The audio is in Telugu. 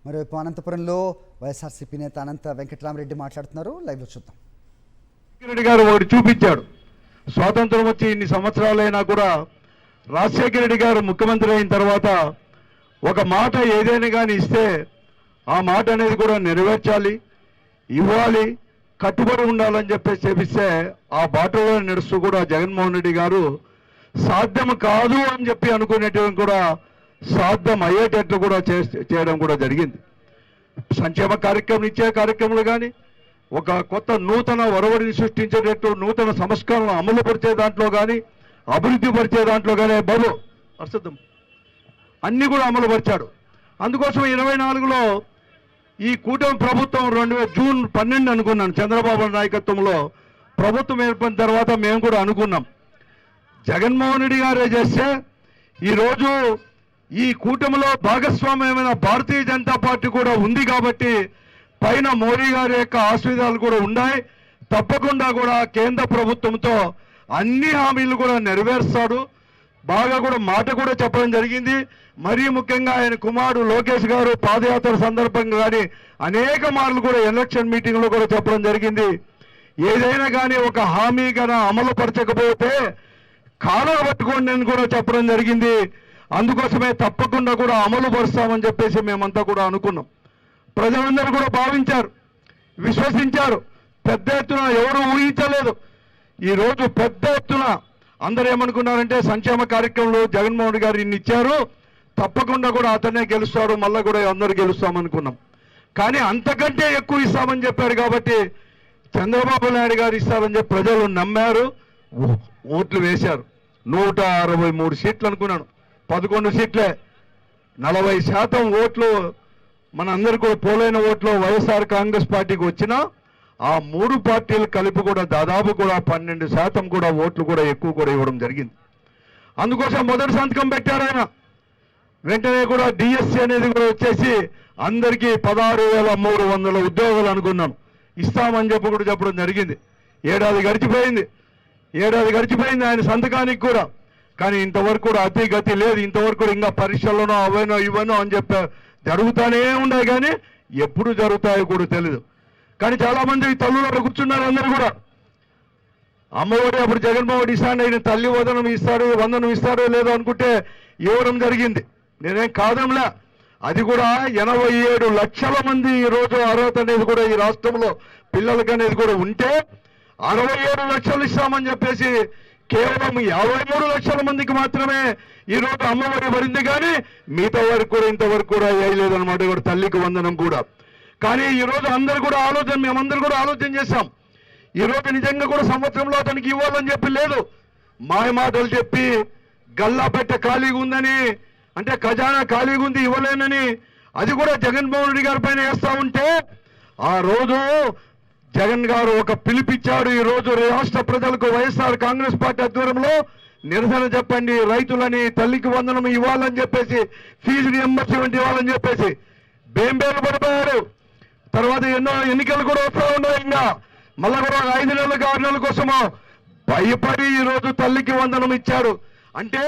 మరోవైపు అనంతపురంలో వైఎస్ఆర్సీపీ నేత అనంత వెంకటరామరెడ్డి మాట్లాడుతున్నారు. లైవ్ లో చూద్దాం. రెడ్డి గారు ఒకటి చూపించాడు. స్వాతంత్రం వచ్చి ఇన్ని సంవత్సరాలైనా కూడా రాజశేఖర రెడ్డి గారు ముఖ్యమంత్రి అయిన తర్వాత ఒక మాట ఏదైనా కానీ ఇస్తే ఆ మాట అనేది కూడా నెరవేర్చాలి, ఇవ్వాలి, కట్టుబడి ఉండాలని చెప్పేసి చెప్పిస్తే ఆ బాటలో నడుస్తూ కూడా జగన్మోహన్ రెడ్డి గారు సాధ్యం కాదు అని చెప్పి అనుకునేటువంటి కూడా సాధ్యం అయ్యేటట్లు కూడా చేయడం కూడా జరిగింది. సంక్షేమ కార్యక్రమం ఇచ్చే కార్యక్రమాలు కానీ, ఒక కొత్త నూతన ఒరవడిని సృష్టించేటట్టు నూతన సంస్కరణలు అమలు పరిచే దాంట్లో కానీ, అభివృద్ధి పరిచే దాంట్లో కానీ ప్రస్తుతం అన్నీ కూడా అమలు పరిచాడు. అందుకోసం 24లో ఈ కూటమి ప్రభుత్వం జూన్ 12 అనుకున్నాను, చంద్రబాబు నాయకత్వంలో ప్రభుత్వం ఏర్పడిన తర్వాత మేము కూడా అనుకున్నాం జగన్మోహన్ రెడ్డి గారే చేస్తే ఈరోజు ఈ కూటమిలో భాగస్వామ్యమైన భారతీయ జనతా పార్టీ కూడా ఉంది కాబట్టి పైన మోడీ గారి యొక్క ఆశీర్వాదాలు కూడా ఉన్నాయి. తప్పకుండా కూడా కేంద్ర ప్రభుత్వంతో అన్ని హామీలు కూడా నెరవేరుస్తాడు. బాగా కూడా మాట కూడా చెప్పడం జరిగింది. మరీ ముఖ్యంగా ఆయన కుమారుడు లోకేష్ గారు పాదయాత్ర సందర్భంగా కానీ అనేక మార్లు కూడా ఎలక్షన్ మీటింగ్లో కూడా చెప్పడం జరిగింది. ఏదైనా కానీ ఒక హామీ కన్నా అమలు పరచకపోతే కాలం పట్టుకోండి అని కూడా చెప్పడం జరిగింది. అందుకోసమే తప్పకుండా కూడా అమలు పరుస్తామని చెప్పేసి మేమంతా కూడా అనుకున్నాం. ప్రజలందరూ కూడా భావించారు, విశ్వసించారు. పెద్ద ఎత్తున ఎవరు ఊహించలేదు. ఈరోజు పెద్ద ఎత్తున అందరూ ఏమనుకున్నారంటే సంక్షేమ కార్యక్రమంలో జగన్మోహన్ రెడ్డి గారు ఇన్ని ఇచ్చారు, తప్పకుండా కూడా అతనే గెలుస్తాడు, మళ్ళీ కూడా అందరూ గెలుస్తామనుకున్నాం. కానీ అంతకంటే ఎక్కువ ఇస్తామని చెప్పారు కాబట్టి చంద్రబాబు నాయుడు గారు ఇస్తారని చెప్పి ప్రజలు నమ్మారు, ఓట్లు వేశారు. 163 సీట్లు అనుకున్నాను, 11 సీట్లే. 40% ఓట్లు మన అందరు కూడా పోలైన ఓట్లు వైఎస్ఆర్ కాంగ్రెస్ పార్టీకి వచ్చినా ఆ 3 పార్టీలు కలిపి కూడా దాదాపు కూడా 12% కూడా ఓట్లు కూడా ఎక్కువ కూడా ఇవ్వడం జరిగింది. అందుకోసం మొదటి సంతకం పెట్టారు ఆయన. వెంటనే కూడా డిఎస్సి అనేది కూడా వచ్చేసి అందరికీ 16,300 ఉద్యోగాలు అనుకున్నాం, ఇస్తామని చెప్పి కూడా చెప్పడం జరిగింది. ఏడాది గడిచిపోయింది ఆయన సంతకానికి కూడా. కానీ ఇంతవరకు కూడా అతి గతి లేదు. ఇంతవరకు కూడా ఇంకా పరీక్షల్లోనో అవనో ఇవనో అని చెప్పి జరుగుతూనే ఉన్నాయి, కానీ ఎప్పుడు జరుగుతాయో కూడా తెలీదు. కానీ చాలా మంది తల్లులు కూర్చున్నారు. అందరూ కూడా అమ్మఒడి అప్పుడు జగన్మోహన్ ఇస్తాను, ఆయన తల్లి వందనం ఇస్తారో లేదో అనుకుంటే ఇవ్వడం జరిగింది. నేనేం కాదంలా. అది కూడా 87 లక్షల మంది ఈరోజు అర్హత అనేది కూడా ఈ రాష్ట్రంలో పిల్లలకి అనేది కూడా ఉంటే 67 లక్షలు ఇస్తామని చెప్పేసి కేవలం 53 లక్షల మందికి మాత్రమే ఈరోజు అమ్మఒడి పడింది. కానీ మిగతా వారికి కూడా ఇంతవరకు కూడా వేయలేదన్నమాట, కూడా తల్లికి వందనం కూడా. కానీ ఈరోజు అందరు కూడా మేమందరూ కూడా ఆలోచన చేశాం. ఈరోజు నిజంగా కూడా సంవత్సరంలో అతనికి ఇవ్వాలని చెప్పి లేదు, మాయ మాటలు చెప్పి గల్లాపెట్ట ఖాళీగా ఉందని, అంటే ఖజానా ఖాళీగా ఉంది ఇవ్వలేనని, అది కూడా జగన్మోహన్ రెడ్డి గారి పైన వేస్తా ఉంటే ఆ రోజు జగన్ గారు ఒక పిలిపిచ్చాడు. ఈ రోజు రాష్ట్ర ప్రజలకు వైఎస్ఆర్ కాంగ్రెస్ పార్టీ ఆధ్వర్యంలో నిరసన చెప్పండి, రైతులని తల్లికి వందనం ఇవ్వాలని చెప్పేసి, ఫీజు రియంబర్స్మెంట్ ఇవ్వాలని చెప్పేసి బేంబేలు పడిపోయారు. తర్వాత ఎన్నో ఎన్నికలు కూడా వస్తూ ఉన్నాయి. ఇంకా మళ్ళా కూడా 5 నెలలకు 6 నెలల కోసమో భయపడి ఈరోజు తల్లికి వందనం ఇచ్చాడు. అంటే